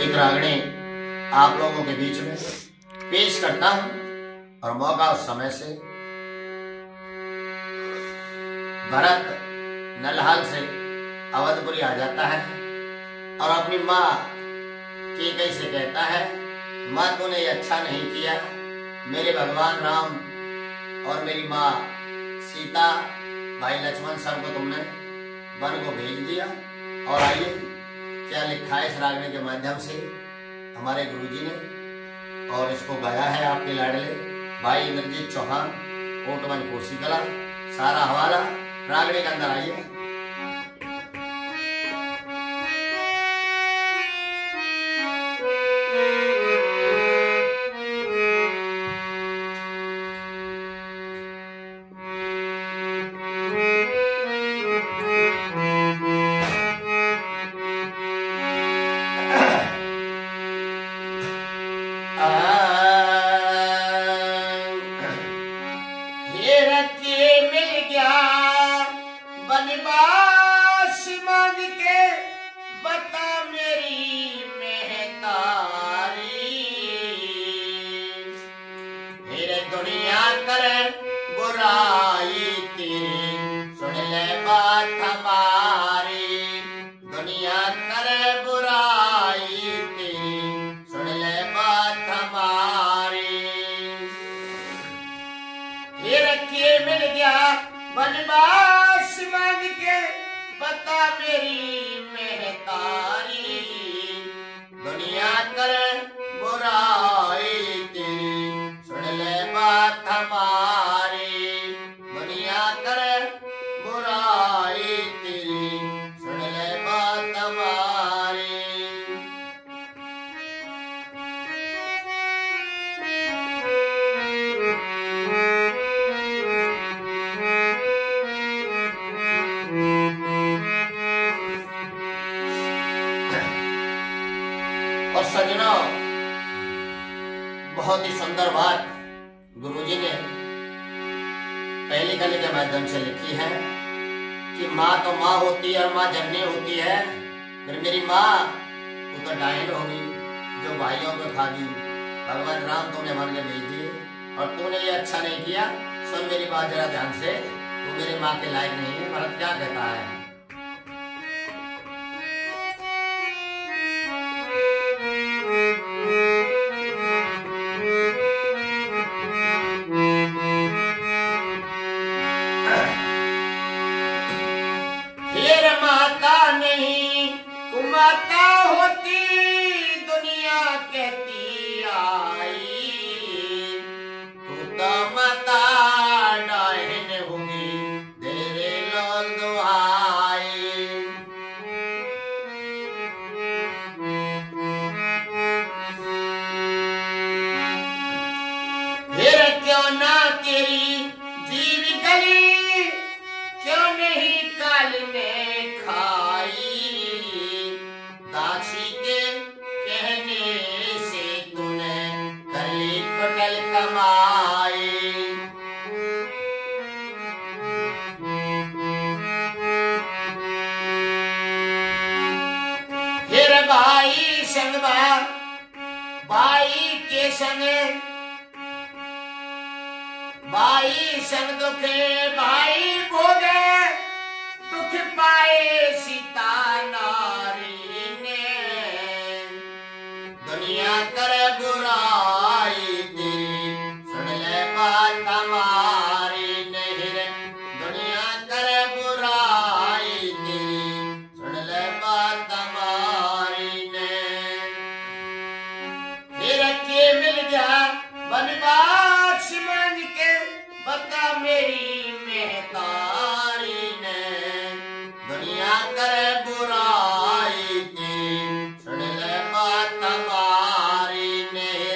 एक रागणी आप लोगों के बीच में पेश करता हूं और मौका उस समय से भरत नलहाल से अवधपुरी आ जाता है और अपनी माँ कैकेयी से कहता है, माँ तूने ये अच्छा नहीं किया, मेरे भगवान राम और मेरी माँ सीता भाई लक्ष्मण सबको तुमने वन को भेज दिया। और आइए क्या लिखा है इस रागनी के माध्यम से हमारे गुरुजी ने, और इसको गाया है आपके लाडले भाई इंद्रजीत चौहान, कोटवन कोसीकला। सारा हवाला रागनी के अंदर आइए। बनवास मांग के बता मेरी महतारी, फिर दुनिया करे बुराई तेरी, सुन ले बात हमारी। दुनिया करे बुराई तेरी, सुन ले बात हमारी। फिर के मिल गया बनवास मांग के बता मेरी महतारी, दुनिया करे बुराई तेरी, सुन ले बात हमारी। दुनिया करे बुराई तेरी, सुन ले बात हमारी। और सज्जनों, बहुत ही सुंदर बात गुरुजी ने पहली कली के माध्यम से लिखी है कि माँ तो माँ होती है और माँ जननी होती है, फिर मेरी माँ तू तो डायन होगी जो भाइयों को खा दी। भगवान राम तुमने वन में भेज दिए और तूने ये अच्छा नहीं किया। सुन मेरी बात जरा ध्यान से, तू मेरी माँ के लायक नहीं है। भरत क्या कहता है, माता नहीं कुमाता होती दुनिया कहती आई, तू तो माता डायन होगी तेरे लोग दुहाई। फिर क्यों ना तेरी जीव गली, क्यों नहीं काल में खाई, दासी के कहने से तूने कर ली कुटिल कमाई। फिर भाई संग भाई के संग, भाई संग दुखे भाई भोगे, दुख पाए सीता नारी ने। दुनिया करे बुराई तेरी, सुन ले बात हमारी। नहीं रे दुनिया करे बुराई तेरी, सुन ले बात हमारी ने। फिर के मिल गया बनवास मांग के बता मेरी महतारी ने, दुनिया करे बुराई तेरी, सुन ले बात हमारी ने।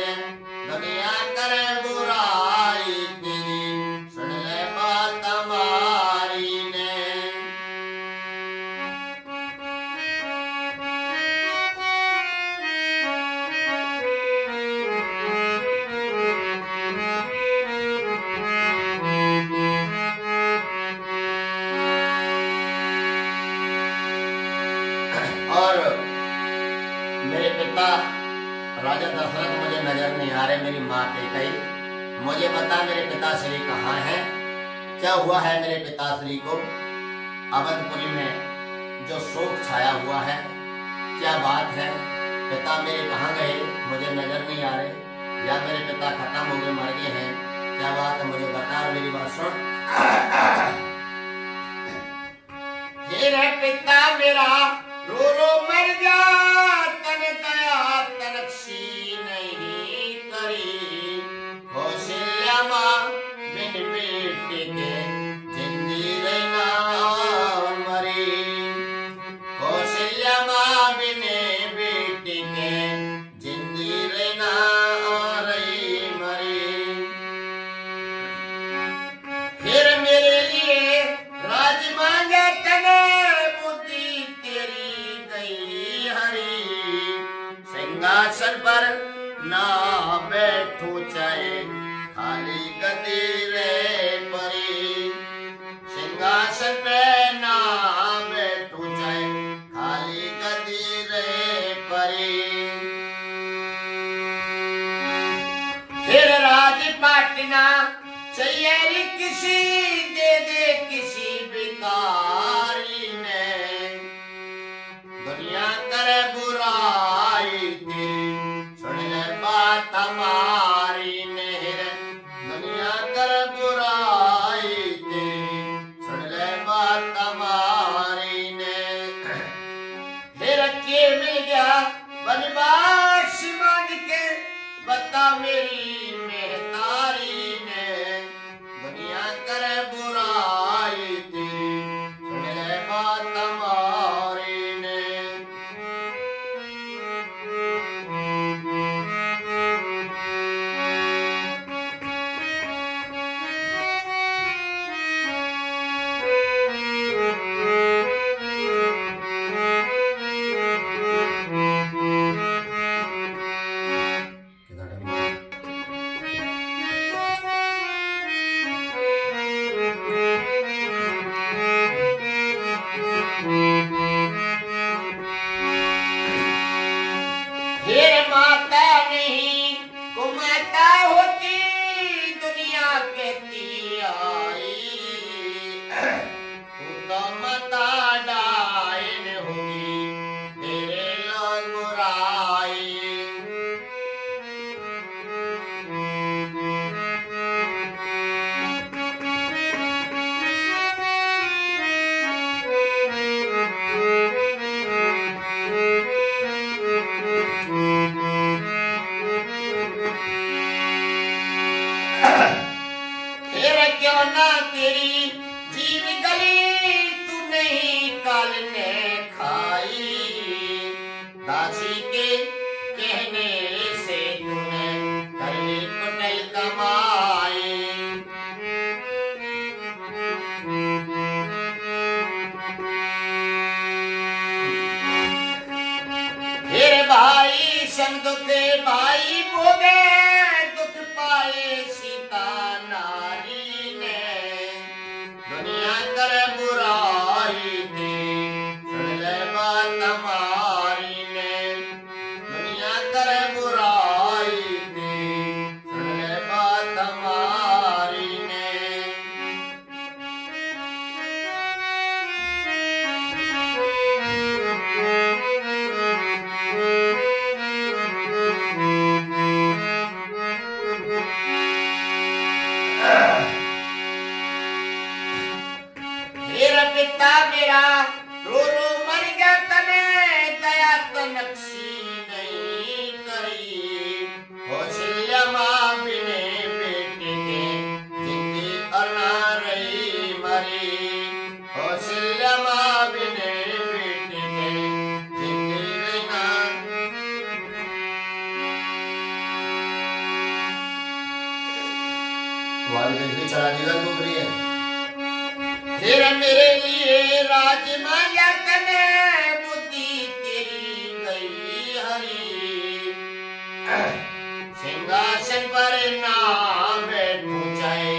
मेरे पिता राजा दशरथ मुझे नजर नहीं आ रहे, मेरी माँ कैकेयी, मुझे बता मेरे पिताश्री कहाँ हैं? क्या हुआ है मेरे पिताश्री को? अवधपुरी में जो शोक छाया हुआ है, क्या बात है? पिता मेरे कहाँ गए, मुझे नजर नहीं आ रहे, या मेरे पिता खत्म हो गए, मर गए हैं? क्या बात है, मुझे बता और मेरी बात सुन। हे पिता मेरा रो रो मर जा, तन दया तनक्षी नहीं करी। कौशल्या माँ बिन बेटे के जिंदी रहना मरी। कौशल्या माँ बिन बेटे के जिंदी रहना रही मरी। फिर मेरे लिए राज मांगा तने, बुद्धि तेरी गई हरी। सिंहासन पर ना बैठू चाहे खाली गद्दी रे परी। सिंहासन पे ना बैठू चाहे खाली गद्दी रे परी। फिर राज पाटना चाहिए रे किसी, दे दे किसी भिखारी ने। दुनिया करे बुराई तेरी, सुन ले बात हमारी ने। दुनिया करे बुराई तेरी, सुन ले बात हमारी ने। फिर के मिल गया बनवास मांग के, बता मेरी मेहतारी ने। दुनिया करे बुराई तेरी, सुन ले बात हमारी ने। फिर माता नहीं कुमाता होती, दुनिया कहती आई। तू तो माता डायन होगी, तेरे लोग बुराई। फिर क्यों ना तेरी जीव गली, तू नहीं काल ने खाई। दासी के कहने से तूने कर ली कुटल कमाई। फिर भाई संग दुख भाई भोगे, दुख पाए सीता नारी ने। दुनिया करे बुराई तेरी, सुन ले बात हमारी ने। दुनिया करे बुराई तेरी, सुन ले बात हमारी ने। मेरा पिता मेरा रो रो मर गया, तने दया तनक्षी नहीं करी। कौशल्या माँ बिने बेटे के जिंदगी अना रही मरी। कौशल्या माँ बिने बेटे के जिंदगी रहना। तुम्हारी देखी चला जीवन डूब रही है। फिर मेरे लिए राज मांगा तने, बुद्धि तेरी गई हरी। सिंहासन पर ना बैठू चाहे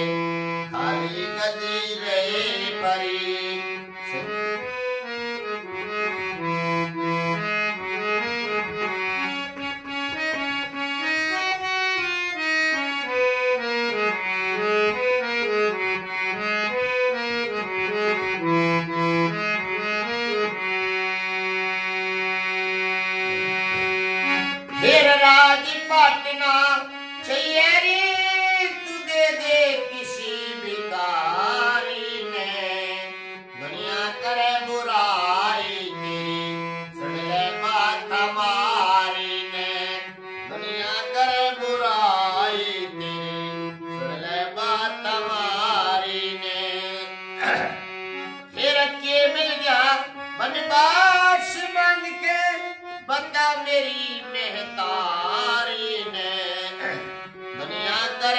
खाली गद्दी रहे परी।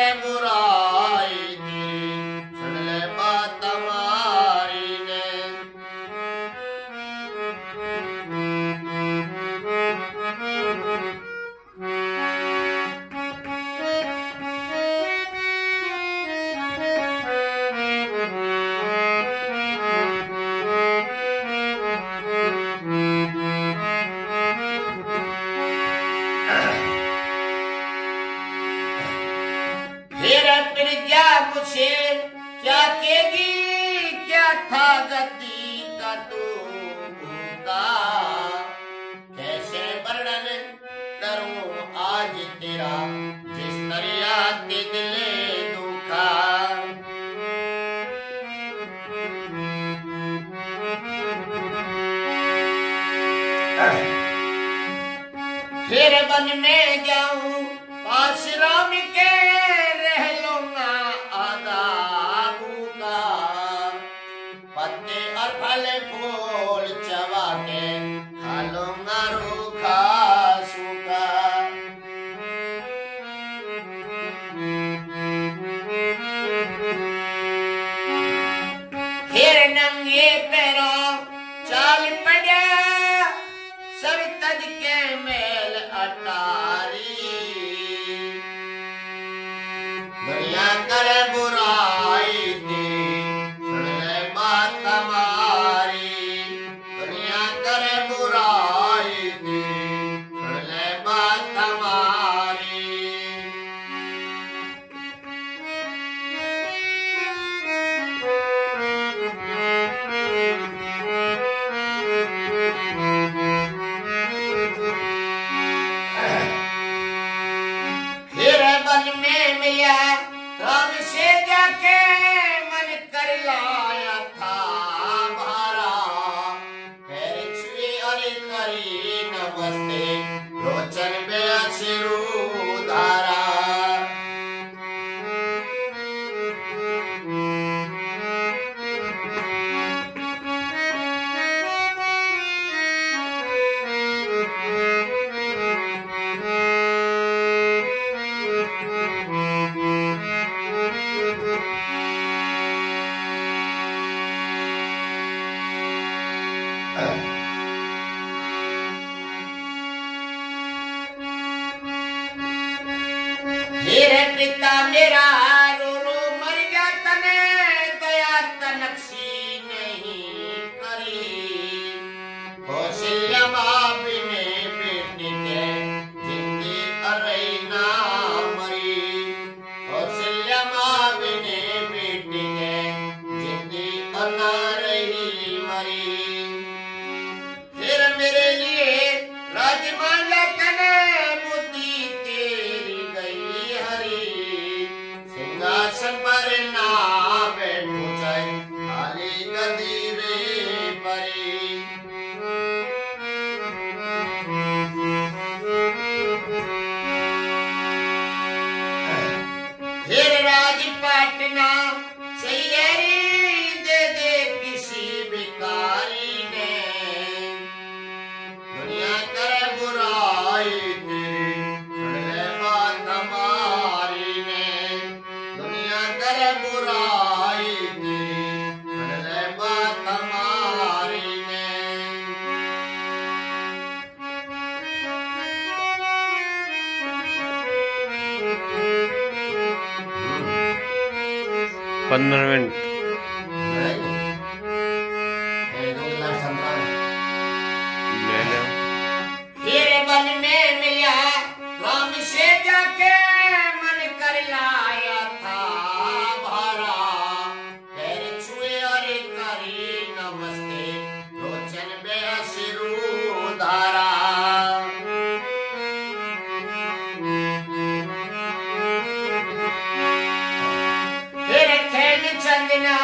करे बुराई तेरी सुन ले बात हमारी ने। फिर क्या मुझे क्या कहेगी, क्या था गति का तू का, कैसे वर्णन करूं आज तेरा जिस दरिया के दिले दुखा। फिर वन में जाऊं पास राम के रह लूंगा आदाबू का, पत्ते और फल फूल चबा के खा लूंगा रूखा सूखा। फिर नंगे पैरों चाल पड़ा सब तज के मेल अटारी, दुनिया करे बुराई तेरी सुन ले बात हमारी, दुनिया करे बुराई तेरी सुन ले बात हमारी। फिर वन में मिला राम से जाके मन कर लाया था भारा, पैर छुए और करी नमस्ते लोचन में अश्रु धारा। मेरे पिता मेरा रो रो मर गया तने दया तनक्सी नहीं करी, कौशल्या माँ बिने बेटी के जिंदगी अरई ना मरी, कौशल्या माँ बिने बेटी के जिंदगी अरई मरी। फिर मेरे लिए राजमाला तने बुद्धि तेरी गई हरी, सिंहासन पर ना बैठो चाहे खाली गदी रे परी। फिर राजपाटना सैयरी दे दे किसी भिखारी ने, दुनिया करे बुराई तेरी सुन ले बात हमारी ने, दुनिया करे बुराई तेरी सुन ले बात हमारी ने। 15 मिनट फिर वन में मिला राम से जाके मन कर लाया था भारा, पैर छुए और करी नमस्ते लोचन में अश्रु धारा। फिर खेल चंदना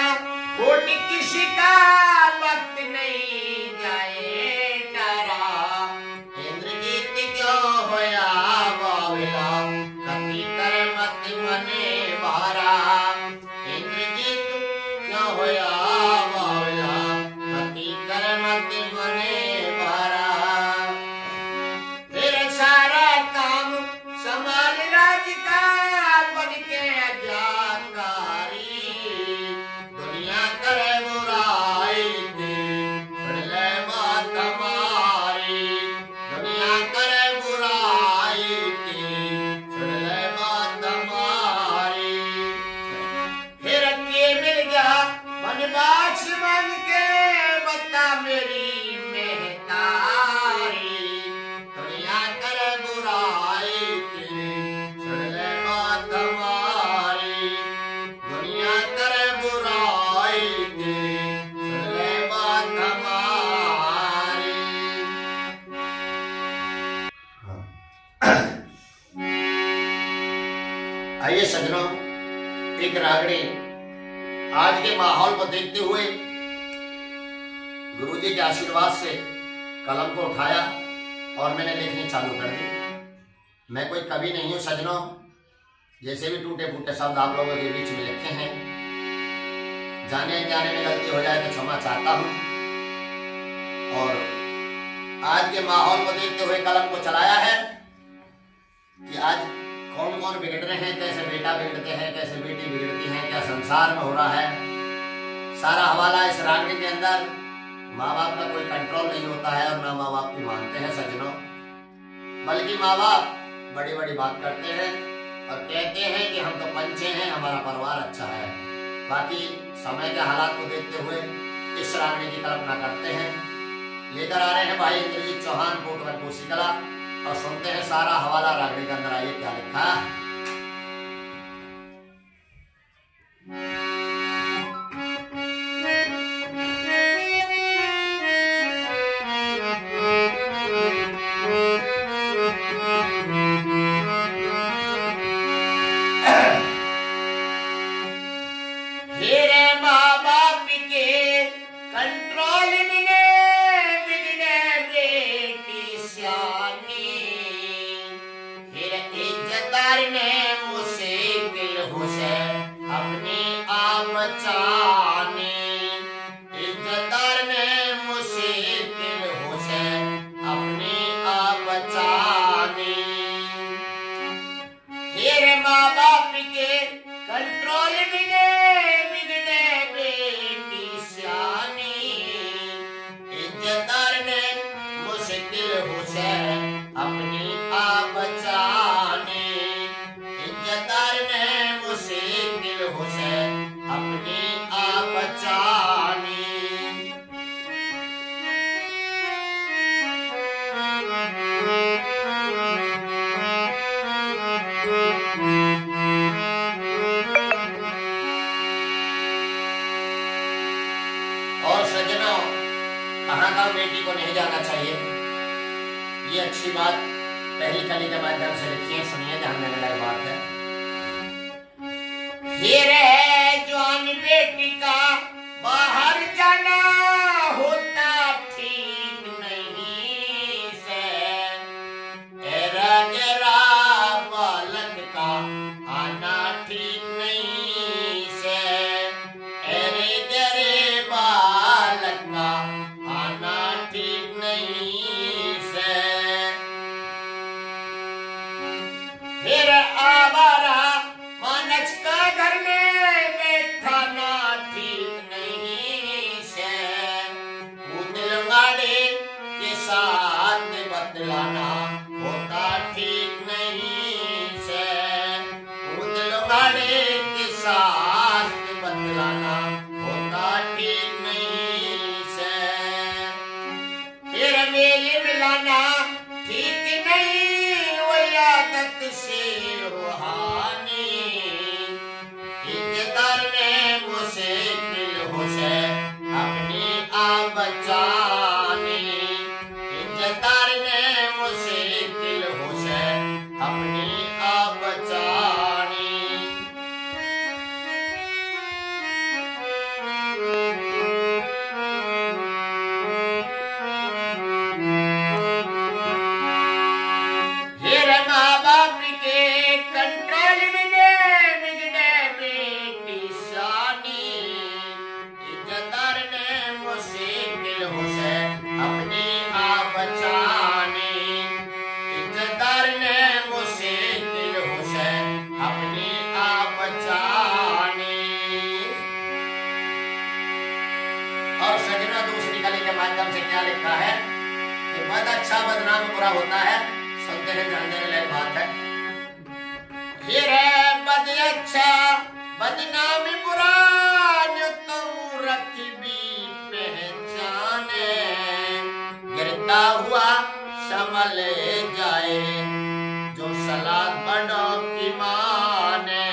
आइए सज्जनों, एक रागड़ी आज के माहौल को देखते हुए गुरुजी के आशीर्वाद से कलम को उठाया और मैंने लिखनी चालू कर दी। मैं कोई कवि नहीं हूं सज्जनों, जैसे भी टूटे फूटे शब्द आप लोगों के बीच में लिखे हैं, जाने अनजाने में गलती हो जाए तो क्षमा चाहता हूं। और आज के माहौल को देखते हुए कलम को चलाया है कि आज कौन कौन बिगड़ रहे हैं, कैसे बेटा बिगड़ते हैं, कैसे बेटी बिगड़ती है, क्या संसार में हो रहा है। सारा हवाला इस रागड़ी के अंदर। माँ बाप का कोई कंट्रोल नहीं होता है और ना माँ बाप की मानते हैं सज्जनों, बल्कि माँ बाप बड़ी बड़ी बात करते हैं और कहते हैं कि हम तो पंचे हैं, हमारा परिवार अच्छा है। बाकी समय के हालात को देखते हुए इस रागड़ी की कल्पना करते हैं। लेकर आ रहे हैं भाई इंद्रजीत चौहान, कोटवर कोसीकला, और सुनते हैं सारा हवाला रागड़ी के अंदर। आइए क्या लिखा है। बेटी को नहीं जाना चाहिए, ये अच्छी बात पहली कली के माध्यम से लिखी है। सुनिए, ध्यान देने लायक बात है। हीरे जवान बेटी का बाहर जाना होता ठीक नहीं से, तेरा जरा बालक का आना ठीक नहीं से, तेरे जरे बालक का आना ठीक नहीं से। फिर आवारा मानस का घर में बैठा ना ठीक नहीं से, दिलवाड़े के साथ बतलाना होता ठीक नहीं से, दिलवाड़े के साथ बतलाना होता ठीक नहीं से। फिर मेल मिलाना ठीक नहीं, वो आदत से रूहानी, इज्जतदार ने मुश्किल हो से अपनी आप बचानी, इज्जतदार ने मुश्किल हो से अपनी आप बचानी। फिर माँ बाप के कंट्रोल में बिगड़े बेटी शानी, इज्जतदार ने मुश्किल हो से अपनी आप बचानी, इज्जतदार ने मुश्किल हो से अपनी आप बचानी। और सजना दूसरी कली के माध्यम से क्या लिखा है कि बद अच्छा बदनाम बुरा होता है। सुनते हैं, ध्यान देने लायक बात है। फिर बद अच्छा बदनाम बुरा जो तुम रखबी पहचाने, गिरता हुआ संभल जाए जो सलाह बड़ों की माने,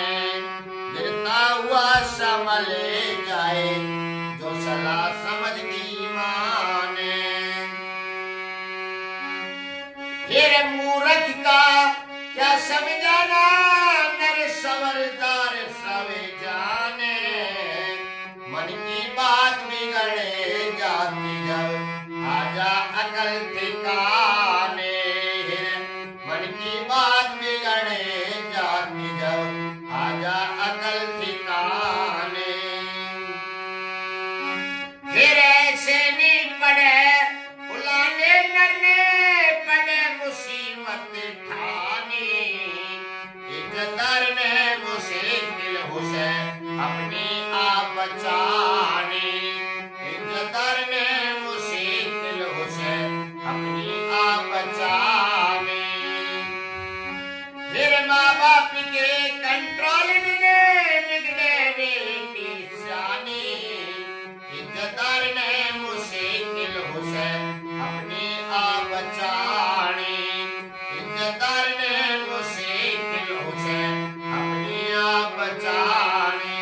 गिरता हुआ संभल जाए जो सलाह समझ की माने। फिर मुँह मूर्ख का क्या समझाना, नर सवरदार सवे जाने। मन की बात बिगड़े जाती जब आजा अकल ठिकाने। मन की बात बिगड़े जाती जब आजा अकल ठिकाने। फिर ऐसे नहीं पड़े बुलाने नरने पड़े मुसीबत ठानी। इज्जतदार ने मुश्किल हुसे अपनी आप बचानी। इज्जतदार ने मुश्किल हुसे अपनी आप बचानी। फिर माँ बाप के कंट्रोल में बिगड़े बेटी जानी। इज्जतदार ने मुश्किल हुसे अपनी आप बचानी। इज्जतदार ने मुश्किल हुसे अपनी आप बचानी।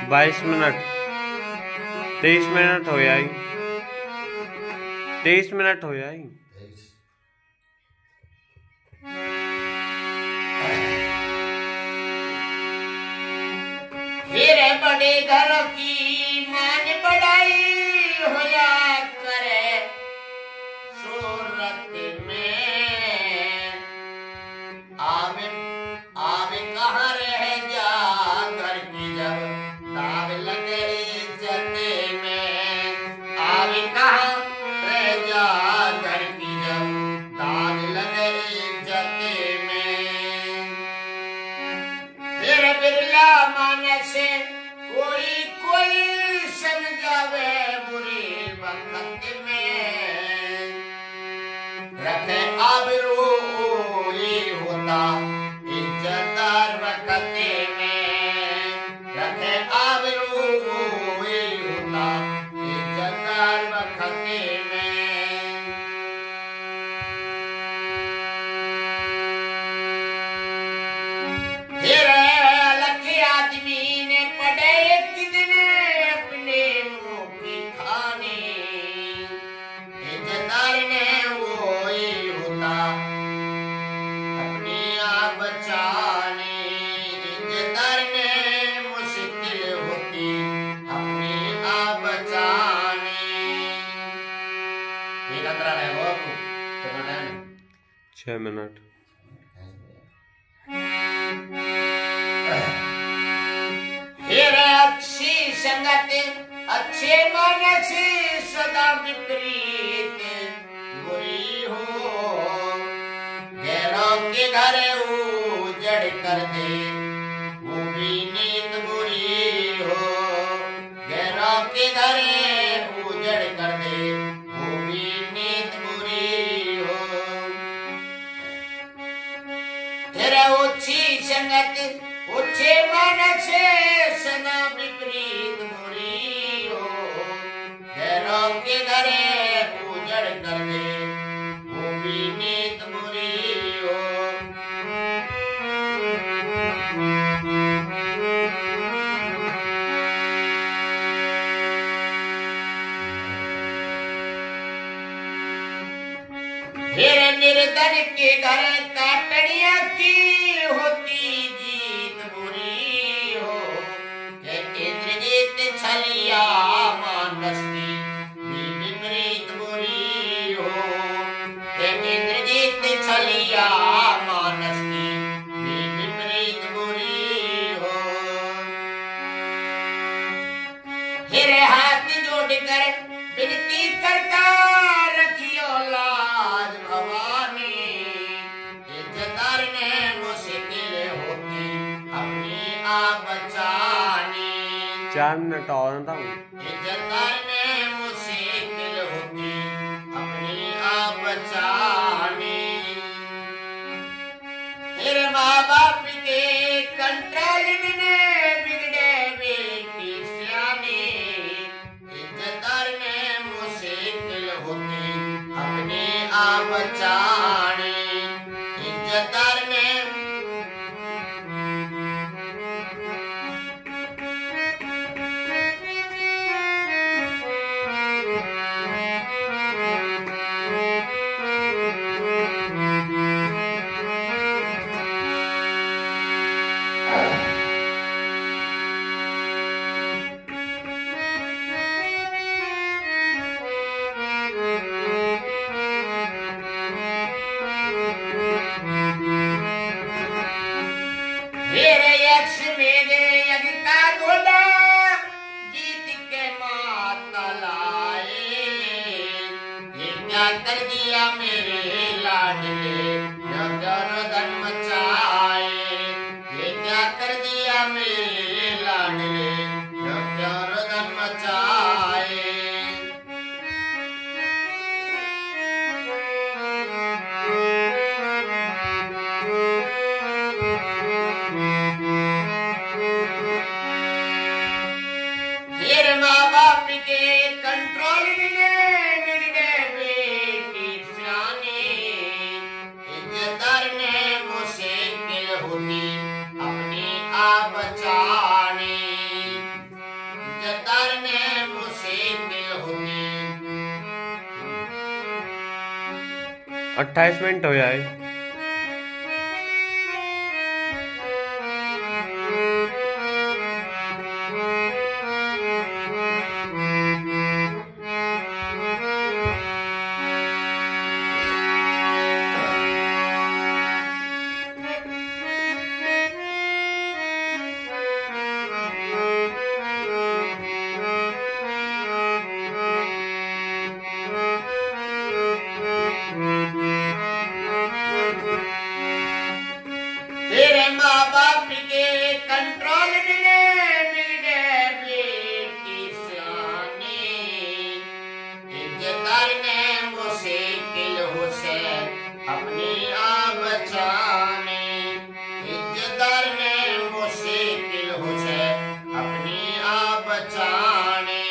22 मिनट 23 मिनट हो जाई 23 मिनट हो जाई। फिर बड़े घर की मान बढ़ाई होया करे सूरत में। आवे आवे कहाँ रह जा घर की जब दाग लगे इज्जत में। आवे कहाँ रह जा घर की जब दाग लगे इज्जत में। फिर बिरला मानस कोई कोई समझावे बुरी वक्त में। रखे आबरू ये होता इज्जतदार वक्त में। रखे आबरू ये होता इज्जतदार वक्त में। फिर लखे आदमी ने पड़े एक दिन अपने मुंह की खानी। इज्जतदार ने वो ही होता अपनी आप बचानी। इज्जतदार ने मुश्किल होती अपनी आप बचानी। ये खतरा है वो कितना टाइम 6 मिनट। फिर अच्छी संगत अच्छे मानस सदा विपरीत बुरी हो। गैरों के घर उजड़ कर दे वो भी नींद बुरी हो। गैरों के घर उजड़ कर दे वो भी नींद बुरी हो। फिर ऊंची संगत ऊंचे मानस सदा विपरीत बुरी हो। गैरों के घरे उजड़ कर दे वो भी नीत बुरी हो। फिर निर्धन के घर काटड़िया की होती जीत बुरी हो। इंद्रजीत छलिया मानस की भी विपरीत बुरी हो। इंद्रजीत छलिया मानस की भी विपरीत बुरी हो। फिर हाथ जोड़कर विनती करता रखियो लाज भवानी। इज्जतदार ने मुश्किल होती अपनी आप बचानी। 4 मिनट और था। इज्जतदार ने मुश्किल होती अपनी आप बचानी। फिर माँ बाप के कंट्रोल में बिगड़े बेटी सियानी। इज्जतदार ने मुश्किल होती अपनी आप बचानी। इज्जतदार ने क्या कर दिया मेरे लाडले न गर्दन मचाए, ये क्या कर दिया मेरे लाडले न गर्दन मचाए। फिर माँ बाप के कंट्रोल में बिगड़े बेटी सियानी, इज्जतदार ने मुश्किल होती अपनी आप बचाने, इज्जतदार ने मुश्किल होती। 28 मिनट हो जाए। तेरे माँ बाप के कंट्रोल में बिगड़े बेटी सियानी, इज्जतदार ने मुश्किल हो से अपनी आप बचाने, इज्जतदार ने मुश्किल हो से अपनी आप बचाने।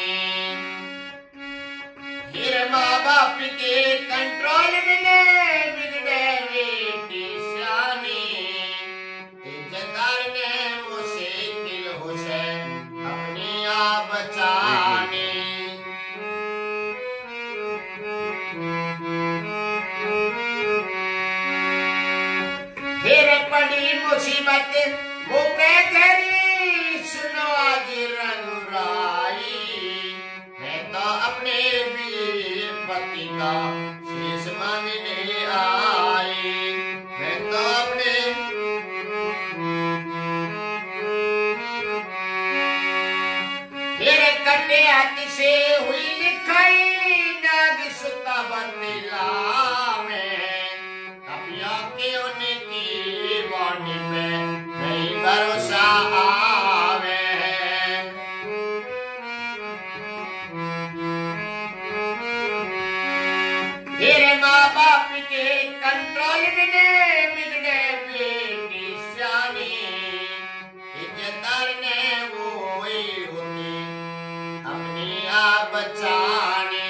फिर माँ बाप के कंट्रोल में बिगड़े बेटी सियानी, इज्जतदार ने मुश्किल हो से अपनी आप बचाने। फिर पड़ी मुसीबत वो पे तेरी सुनो आज रघुराई, मैं तो अपने वीर पति का शीश मांगने आई, मैं तो अपने फिर कटे हाथ से हुई लिखाई नाग सुता बंदिला में, कपियों के उनकी वाणी पे नहीं भरोसा आवे। फिर माँ बाप के कंट्रोल में बिगड़े बेटी सियानी, इज्जतदार ने वो ही होती अपनी आप बचाने,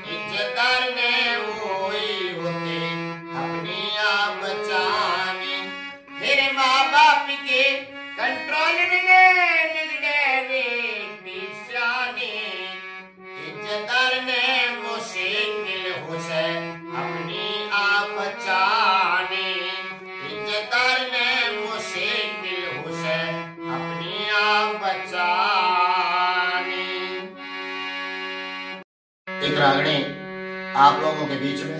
इज्जतदार ने वो ही होती अपनी आप बचाने। फिर माँ बाप के कंट्रोल में बिगड़े बेटी सियानी, इज्जतदार ने मुश्किल हो से अपनी आप बचाने, इज्जतदार ने मुश्किल हो से अपनी आप बचाने। एक रागनी आप लोगों के बीच में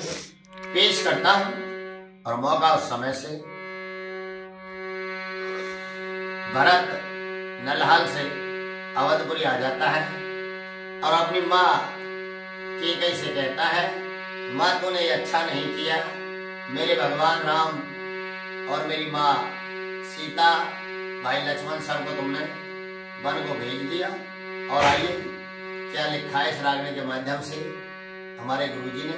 पेश करता हूं और मौका उस समय से भरत नलहाल से अवधपुरी आ जाता है और अपनी माँ कैकई से कहता है, माँ तूने ये अच्छा नहीं किया, मेरे भगवान राम और मेरी माँ सीता भाई लक्ष्मण सर को तुमने वन को भेज दिया। और आइए क्या लिखा है इस रागनी के माध्यम से हमारे गुरुजी ने,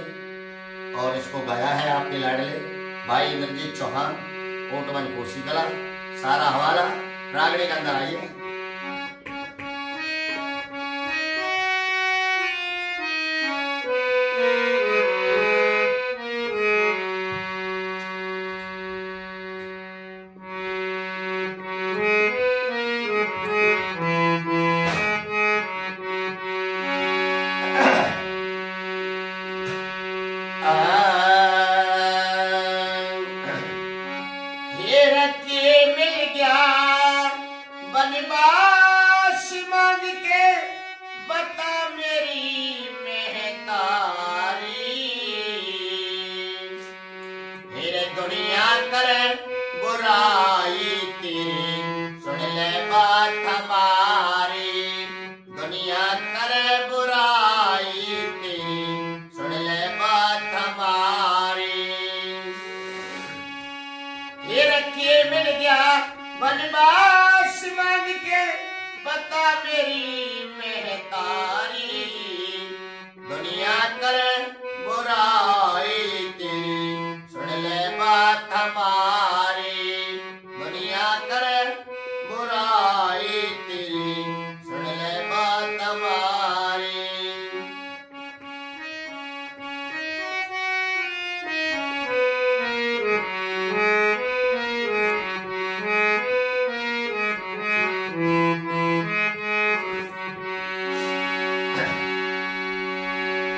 और इसको गाया है आपके लाडले भाई इंद्रजीत चौहान, कोटवन कोसी कला। सारा हवाला रागनी के अंदर आइए। मिल गया बन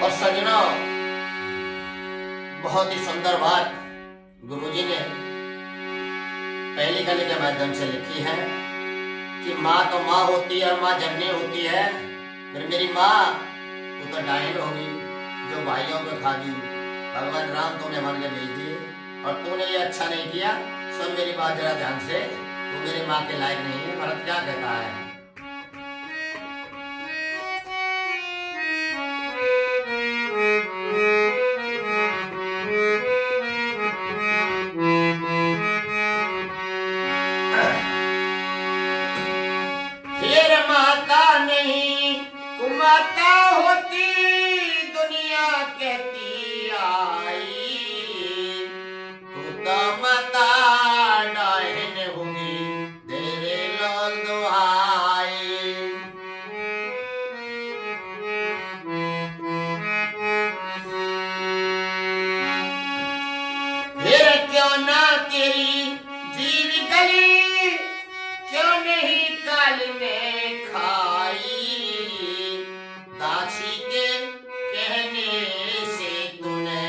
और सज्जनों, बहुत ही सुंदर बात गुरुजी ने पहली कली के माध्यम से लिखी है कि माँ तो माँ होती है और माँ जननी होती है, फिर मेरी माँ तू तो डायन होगी जो भाइयों को खागी। भगवान राम तूने मन के भेज दिए और तूने ये अच्छा नहीं किया। सुन मेरी बात जरा ध्यान से, तू मेरी माँ के लायक नहीं है। भरत क्या कहता है? फिर माता नहीं कुमाता होती दुनिया कहती आई, तू तो माता डायन होगी तेरे लाल दुहाई। फिर क्यों ना तेरी जीव गली, क्यों नहीं काल में खाई, दासी के कहने से तूने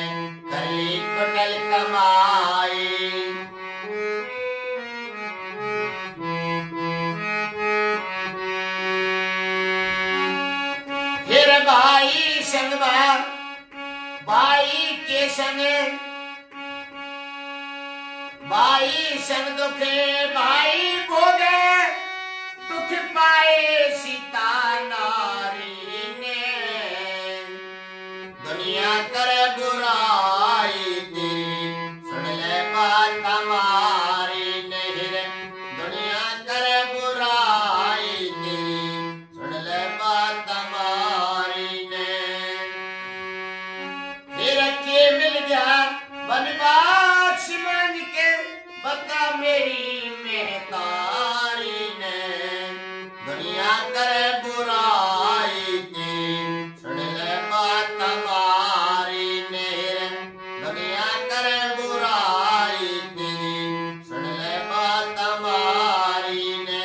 कर ली कुटल कमाई। फिर भाई संग भाई के संग भाई संग दुखे भाई भोगे, दुख पाए सीता नारी ने, दुनिया करे बुराई तेरी सुन ले बात हमारी नहीं रे, दुनिया करे बुराई तेरी सुन ले बात हमारी ने। फिर के मिल गया बनवास मांग के बता मेरी महतारी ने, दुनिया करे बुराई तेरी सुन ले बात हमारी ने, दुनिया करे बुराई तेरी सुन ले बात हमारी ने।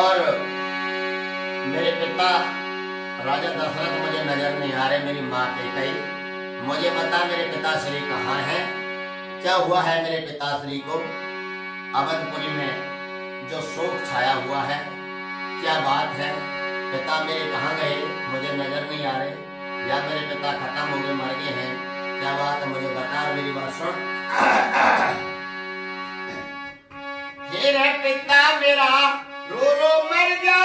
और मेरे पिता राजा दशरथ मुझे नजर नहीं आ रहे, मेरी माँ कैकेयी। मुझे बता मेरे पिताश्री कहाँ हैं? क्या हुआ है मेरे पिताश्री को? अवधपुरी में जो शोक छाया हुआ है, क्या बात है? पिता मेरे कहाँ गए? मुझे नजर नहीं आ रहे, या मेरे पिता खत्म हो गए, मर गए हैं? क्या बात है? मुझे बता, मेरी बात सुन। फिर पिता मेरा रो रो मर जा,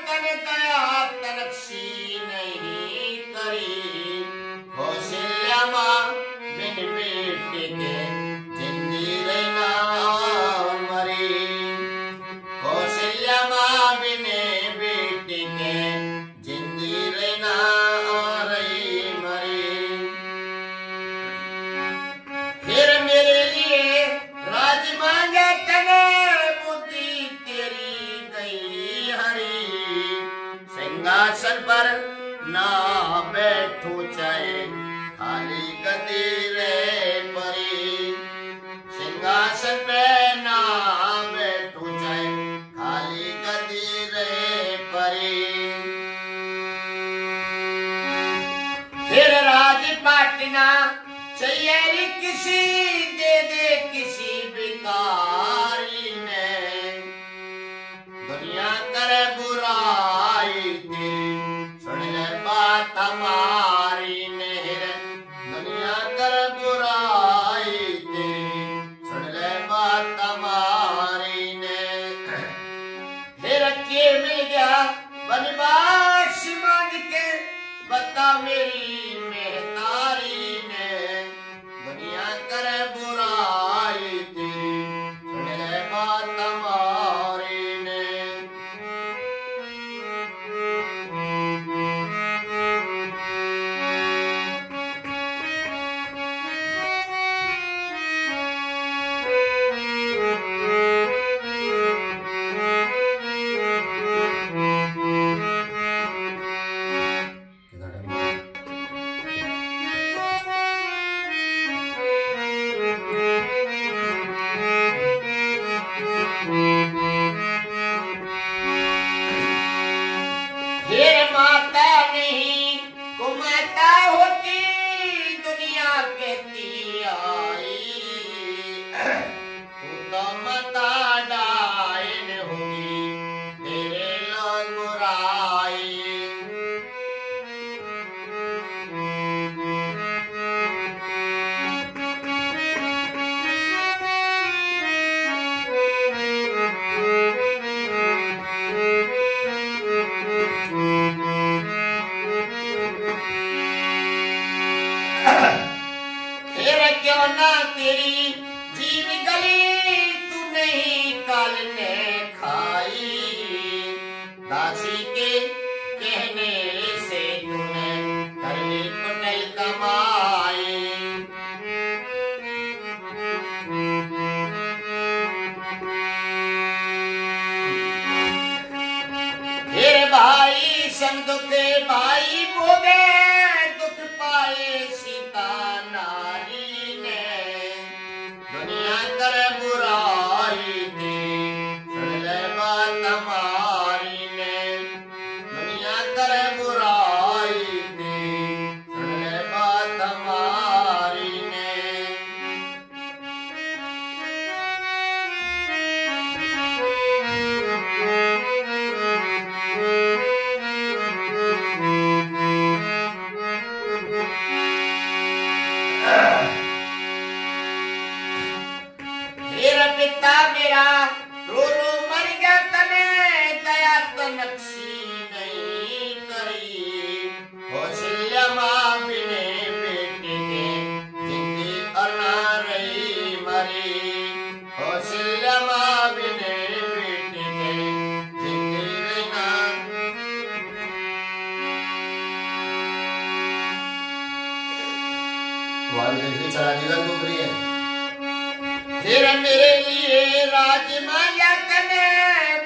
तन दया तनक्षी नहीं करी, कौशल्या माँ बिन बेटे के जिंदी रहना मरी, कौशल्या माँ बिन बेटे के जिंदी रहना रही मरी। फिर मेरे लिए राज मांगे तने, सिंहासन पर ना बैठू चाहे खाली गदी रे परी, सिंहासन पे ना बैठू चाहे खाली गदी रे परी। फिर राजपाट ना चाहिए किसी, दे दे किसी भिखारी ने, दुनिया करे बुराई तेरी सुन ले बात हमारी ने, दुनिया करे बुराई तेरी सुन ले बात हमारी ने। फिर के मिल गया बनवास मांग के बता मेरी महतारी ने, दुनिया करे बुराई तेरी सुन ले बात हमारी ने। फिर माता नहीं को माता होती दुनिया कहती आई, तू तो माता डायन होगी तेरे लोग बुराई। फिर क्यों ना तेरी जीव गली तू नहीं काल ने खाई, दासी के कहने से तूने कर ली कुटिल कमाई। फिर भाई संग दुख भाई भोगे दुख पाए सीता नारी ने, दुनिया करे बुराई तेरी सुन ले बात हमारी ने, दुनिया करे बुराई तेरी सुन ले बात हमारी ने। मेरा पिता मेरा रो रो मर गया तने दया तो नक्शी नहीं करी, कौशल्या माँ बिने बेटे के जिंदगी और ना रही मरी, कौशल्या माँ बिने बेटे के जिंदगी रही ना। वाली चला दिला डूबरी है। फिर मेरे लिए राजमाया कने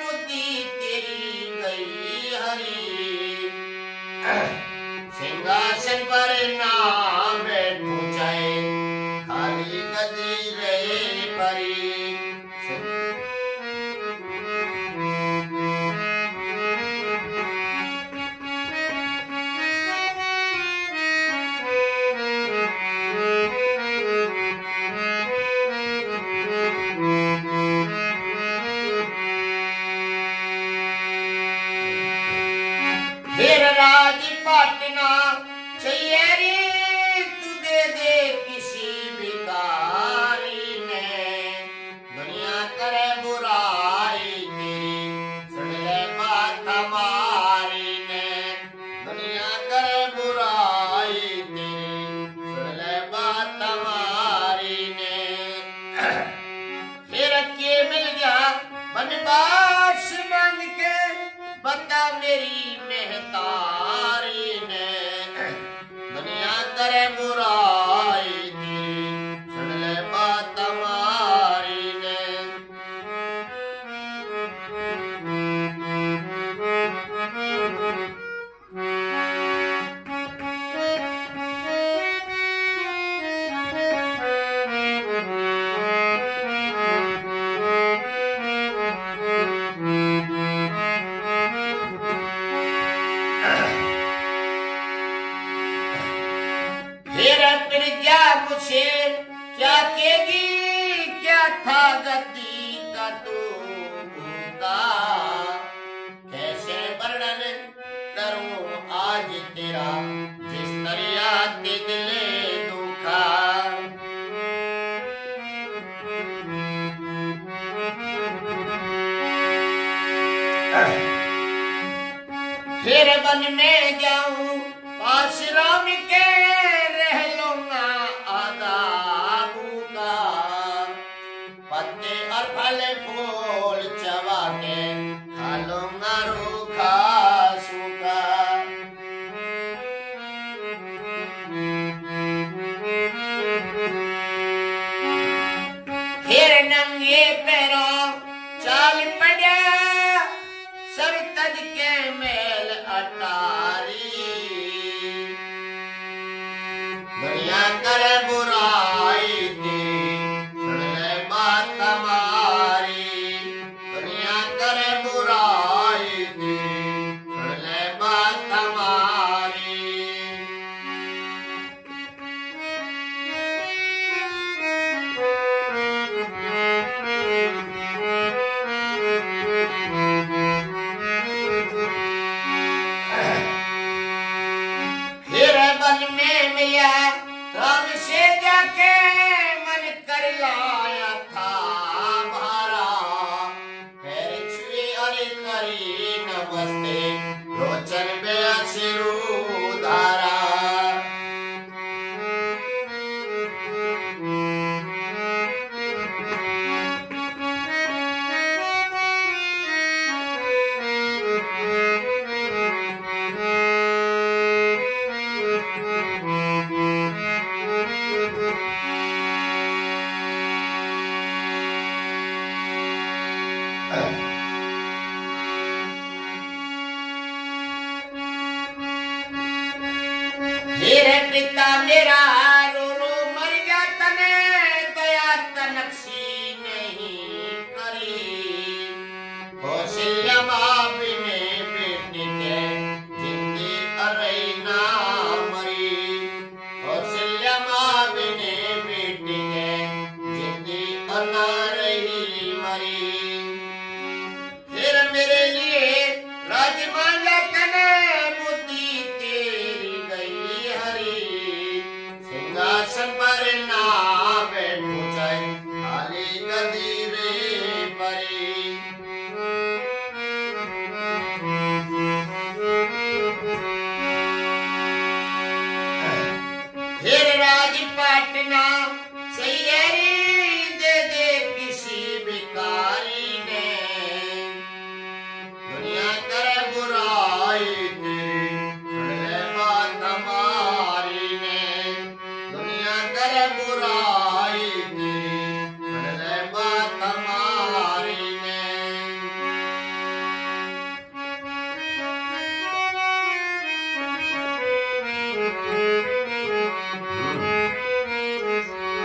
बुद्धि तेरी गई हरी, सिंहासन पर नाम बैठू जाए खाली गदी रहे परी। फिर राज पाटना चाहिए रे तू दे दे किसी भिखारी ने, दुनिया करे बुराई तेरी सुन ले बात हमारी ने, दुनिया करे बुराई तेरी सुन ले बात हमारी ने। फिर के मिल गया बनवास मांग के बता मेरी मेहतारी ने, दुनिया करे बुराई तेरी सुन ले बात हमारी ने। फिर क्या मुझे क्या कहेगी क्या था गति का तुमका, कैसे वर्णन करूं आज तेरा जिस दरिया के दिले दुखा। फिर वन में जाऊं पास राम के रह लूंगा आदाबू का, पत्ते और फल फूल चबा के खा लूंगा रूखा सूखा। फिर नंगे पैरों चाल पड़ा सर तज के मेल अटारी, राम से जाके मन कर लाया था भारा, पैर छुए अरे करी नमस्ते, लोचन में अश्रु धारा। हेरे पिता मेरा रो रो मर गया तने, दया तनक्सी नहीं करी। कौशल्या माँ बिने बेटी के जिंदगी अरई ना मरी, कौशल्या माँ बिने बेटी के जिंदगी अनारई मरी। फिर मेरे लिए राज मांगा तने, बुद्धि तेरी गई हरी। सिंहासन पर ना बैठो चाहे, खाली गदी रे परी। फिर राजपाटना सैयरी दे दे किसी भिखारी ने, दुनिया करे बुराई तेरी सुन ले बात हमारी ने, दुनिया करे बुराई तेरी सुन ले बात हमारी ने।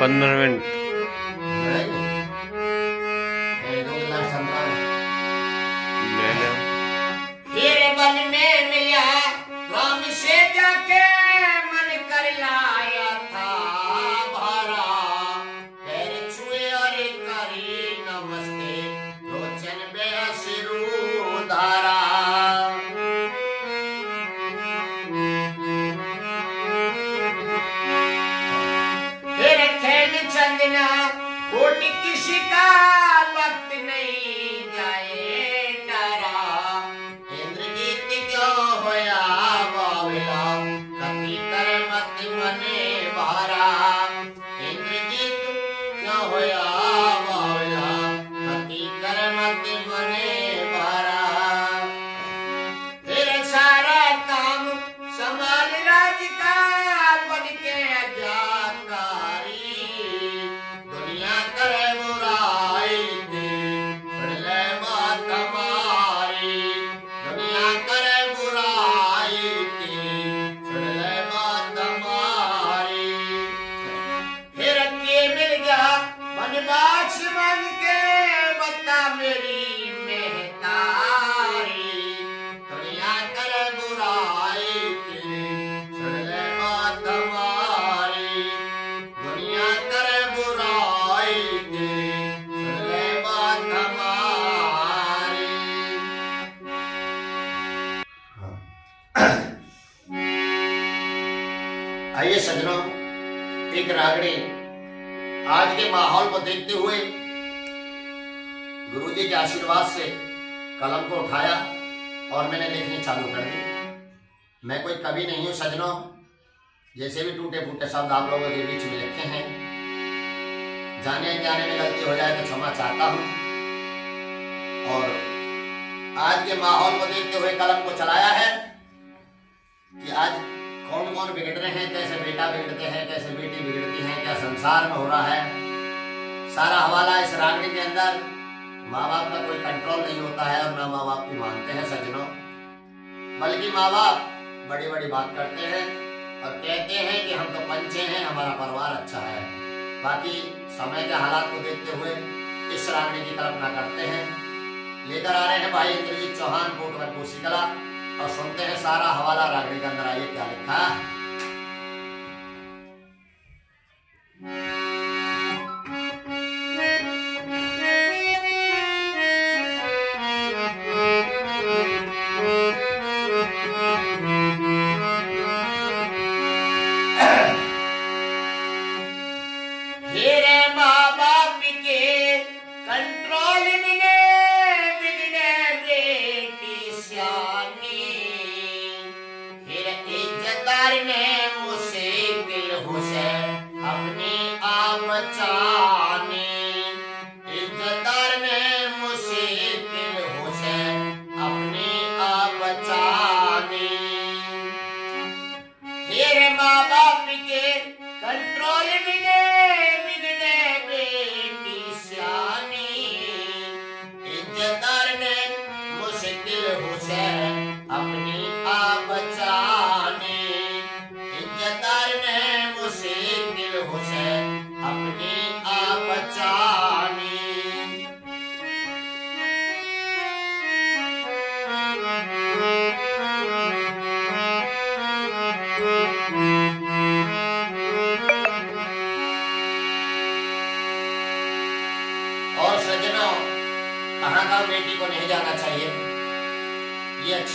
15 मिनट मैंने फिर वन में मिला राम से जाके मन कर लाया था भारा, पैर छुए अरे करी नमस्ते, लोचन में अश्रु धारा। फिर खेल चंदना कोटि किसी का वक्त नहीं जाए डरा, इंद्रजीत क्यों होया बावला, कपी कर मत मने भारा। इंद्रजीत क्यों होया बावला, कपी कर मत मने भारा। फिर सारा काम समाज राज का बन के आज्ञाकारी, दुनिया करे बुराई तेरी सुन ले बात हमारी, दुनिया करे बुराई तेरी सुन ले बात हमारी। फिर के मिल गया वनवास मांग के, बता मेरी मेहतारी, दुनिया करे बुराई तेरी सुन ले बात हमारी, दुनिया करे बुराई तेरी सुन ले बात हमारी। आइए सज्जनों, एक रागड़ी आज के माहौल को देखते हुए गुरुजी के आशीर्वाद से कलम को उठाया और मैंने लिखनी चालू कर दी। मैं कोई कवि नहीं हूं सज्जनों, जैसे भी टूटे फूटे शब्द आप लोगों के बीच में लिखे हैं, जाने अनजाने में गलती हो जाए तो क्षमा चाहता हूं। और आज के माहौल को देखते हुए कलम को चलाया है कि आज कौन कौन बिगड़ रहे हैं, कैसे बेटा बिगड़ते हैं, कैसे बेटी बिगड़ती है, क्या संसार में हो रहा है। सारा हवाला इस रागड़ी के अंदर। माँ बाप का कोई कंट्रोल नहीं होता है और ना माँ बाप की मानते हैं सज्जनों, बल्कि माँ बाप बड़ी बड़ी बात करते हैं और कहते हैं कि हम तो पंचे हैं, हमारा परिवार अच्छा है। बाकी समय के हालात को देखते हुए इस रागड़ी की कल्पना करते हैं। लेकर आ रहे हैं भाई इंद्रजीत चौहान, कोटवर कोसीकला, और सुनते हैं सारा हवाला रागड़ी के अंदर। आइए क्या लिखा है।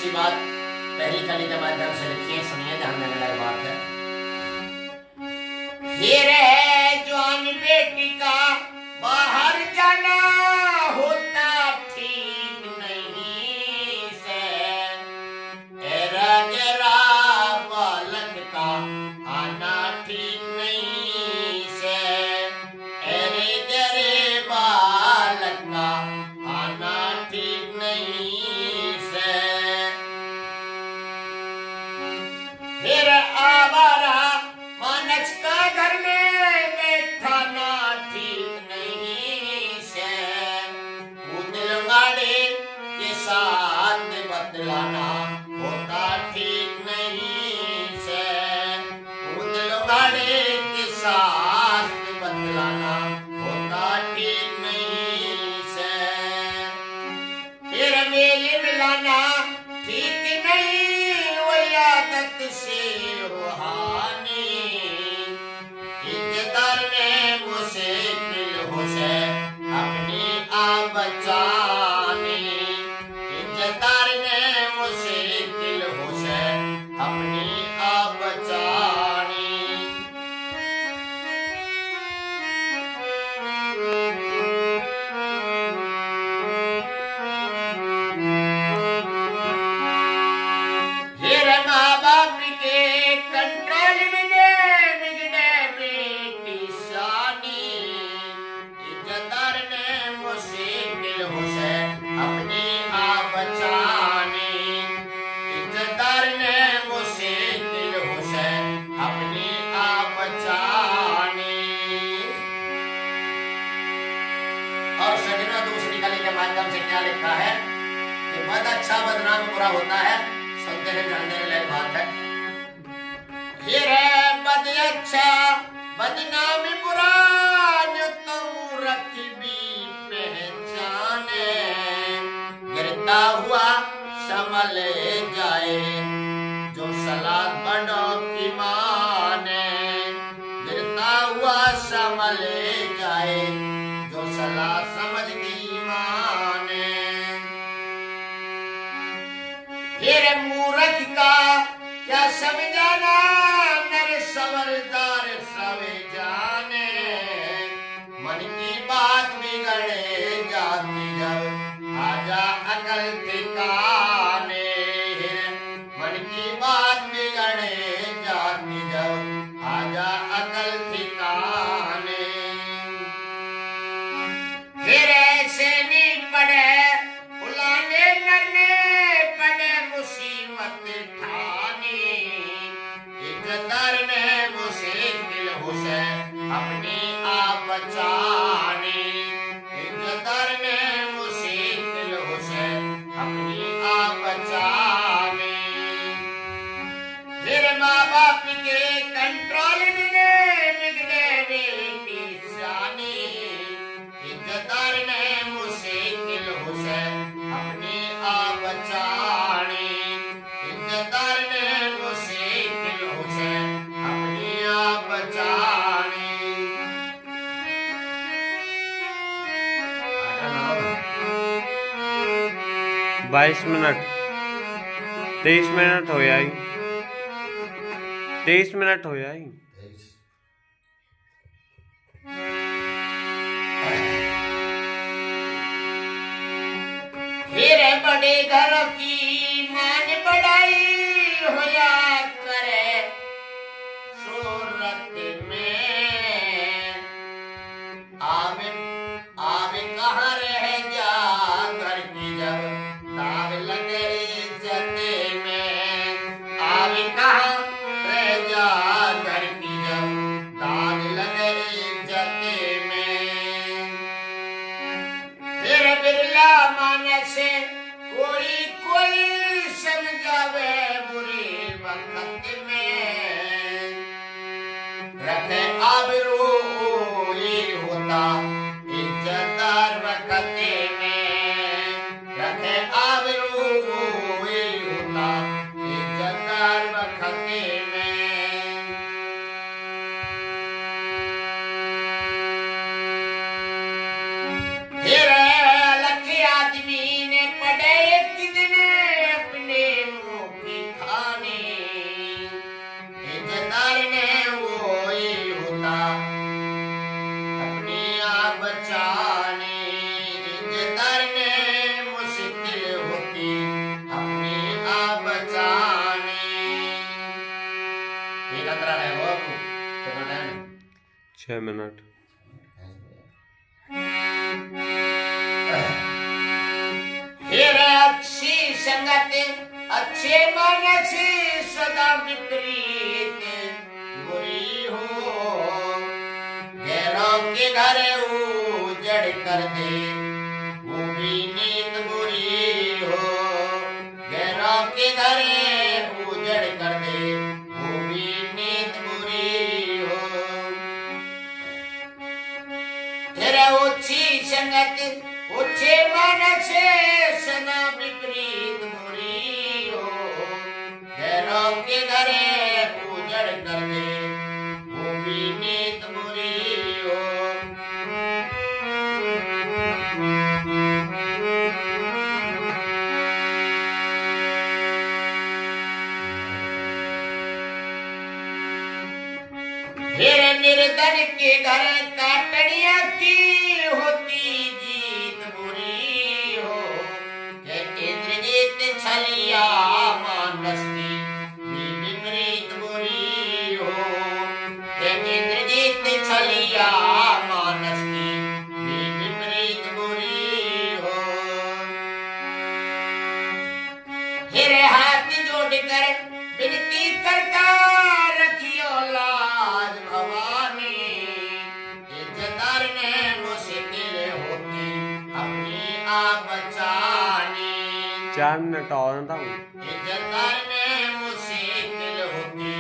सी बात पहली कली के माध्यम से लिखिए, सुनिए, ध्यान देने लायक बात है। हीरे जवान बेटी का बाहर जाना होता ठीक नहीं से, एरा गेरा बालक का आना ठीक नहीं से, एरे गेरे बालक का आना ठीक नहीं से। फिर आवारा मानस का घर में बैठा ना ठीक नहीं से, उदलवाड़े के साथ बतलाना होता ठीक नहीं से, उदलवाड़े के साथ बतलाना होता ठीक नहीं से। फिर मेल मिलाना ठीक नहीं वो आदत से रूहानी, इज्जतदार ने मुश्किल हो से अपनी आप बचानी, इज्जतदार ने मुश्किल हो से अपनी आप बचानी। फिर माँ बाप के कंट्रोल में बिगड़े बेटी शानी, इज्जतदार ने मुश्किल हो से अपनी आप बचानी, इज्जतदार ने मुश्किल हो से अपनी आप बचानी। और सजना दूसरी कली के माध्यम से क्या लिखा है कि बद अच्छा बदनाम बुरा होता है। सुनते हैं, ध्यान देने लायक बात है। फिर बद अच्छा बदनाम बुरा जो तुम रखबी पहचाने, गिरता हुआ संभल जाए जो सलाह बड़ों की माने, गिरता हुआ संभल जाए जो सलाह समझ की माने। फिर मूर्ख का क्या समझाना नर समझदार सब जाने, मन की बात बिगड़े जाती जब आजा अकल ठिकाने, मन की बात बिगड़े जाती जब आजा अकल ठिकाने। फिर ऐसे नहीं पड़े बुलाने नरने पड़े मुसीबत ठानी, इज्जतदार ने मुश्किल हो से अपनी आप बचानी, इज्जतदार ने मुश्किल हो से अपनी आप बचानी। फिर माँ बाप के कंट्रोल में बिगड़े बेटी शानी, इज्जतदार ने मुश्किल हो से अपनी आप बचानी, इज्जतदार ने मुश्किल हो से अपनी आप बचानी। 22 मिनट 23 मिनट हो आई, 23 मिनट हो आई। फिर बड़े घर की मान बढ़ाई होया करे सूरत में, आवे आवे कहाँ रह जा घर की जब दाग लगे इज्जत में, आवे कहाँ रह जा घर की जब दाग लगे इज्जत में। फिर बिरला मानस कोई कोई समझावे 6 मिनट। फिर अच्छी संगत अच्छे मन से सदा विपरीत बुरी हो, गैरों के घर उजड़ कर दे वो भी नीत बुरी हो, गैरों के घर उजड़ कर दे वो भी नीत बुरी हो। फिर ऊंची संगत ऊंचे मन से सदा विपरीत बुरी हो, गैरों के घरे उजड़ कर दे वो भी नीत बुरी हो। फिर निर्धन के घर काटनिया की होती जीत बुरी हो, इंद्रजीत छलिया मानस की भी विपरीत बुरी हो, इंद्रजीत छलिया मानस की भी विपरीत बुरी हो। फिर हाथ जोड़कर विनती करता रखियो लाज भवानी, इज्जतदार ने मुश्किल होती अपनी आप बचानी। 4 मिनट और था। इज्जतदार ने मुश्किल होती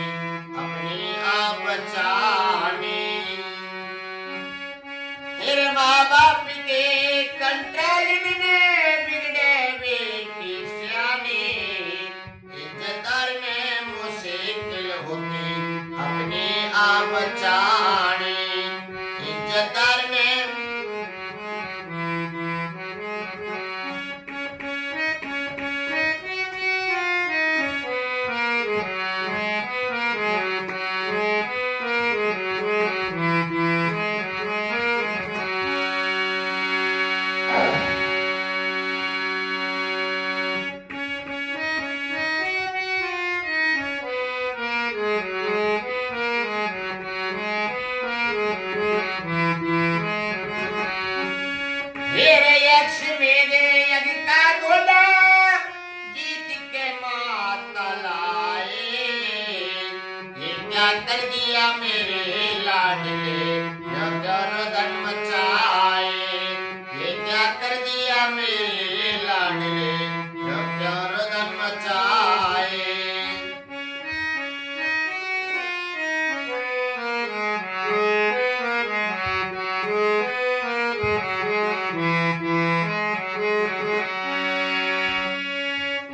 अपनी आप बचानी। फिर माँ बाप के कंट्रोल में बिगड़े बेटी सियानी, इज्जतदार ने मुश्किल होती अपनी आप बचानी, इज्जतदार ने कर दिया मेरे लाडले गर्दन मचाए, ये क्या कर दिया मेरे लाडले गर्दन मचाए।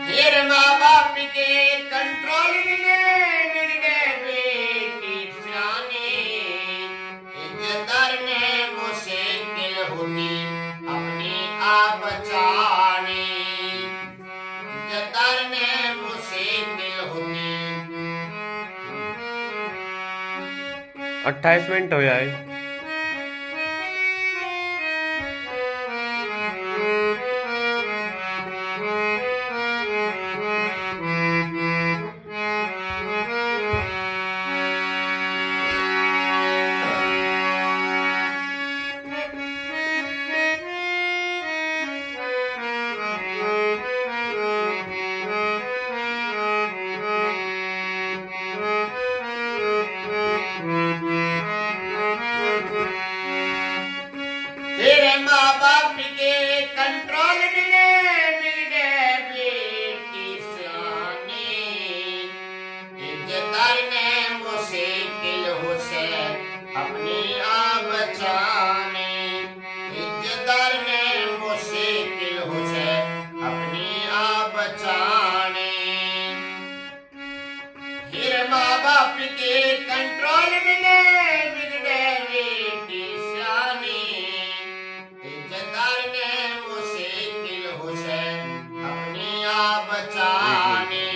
फिर माँ बाप के कंट्रोल में अपनी आप बचाने, इज्जतदार ने मुश्किल होती। 28 मिनट हो जाए। तेरे माँ बाप के कंट्रोल में बिगड़े बेटी सियानी, इज्जतदार ने मुश्किल हो से अपनी आप बचाने, इज्जतदार ने मुश्किल हो से अपनी आप बचाने। फिर माँ बाप के कंट्रोल में बिगड़े बेटी सियानी, इज्जतदार ने मुश्किल हो से अपनी आप बचाने।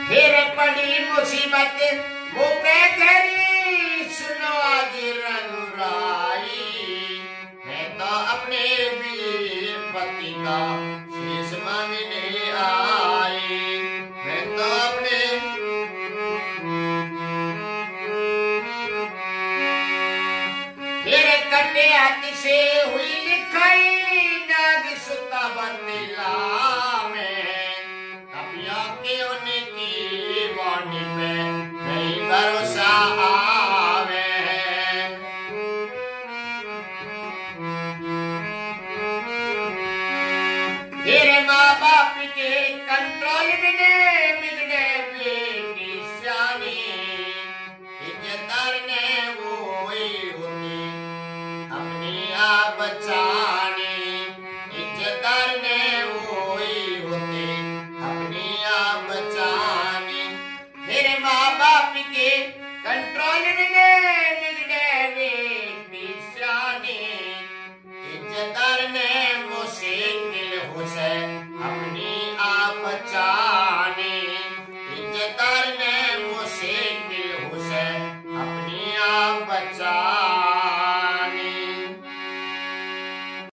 फिर पड़ी मुसीबत मुँह पे धरी, सुनो आज रघुराई, मैं तो अपने वीर पति का शीश मांगने आई। कंट्रोल बिने बिगड़े बेटी सियानी इज्जतदार ने वो ही होती अपनी आप बचानी इज्जतदार ने वो ही होती अपनी आप बचानी फिर माँ बाप के कंट्रोल बिने बिगड़े बेटी सियानी इज्जतदार ने मुझसे दिल हुसैन अपनी आप बचा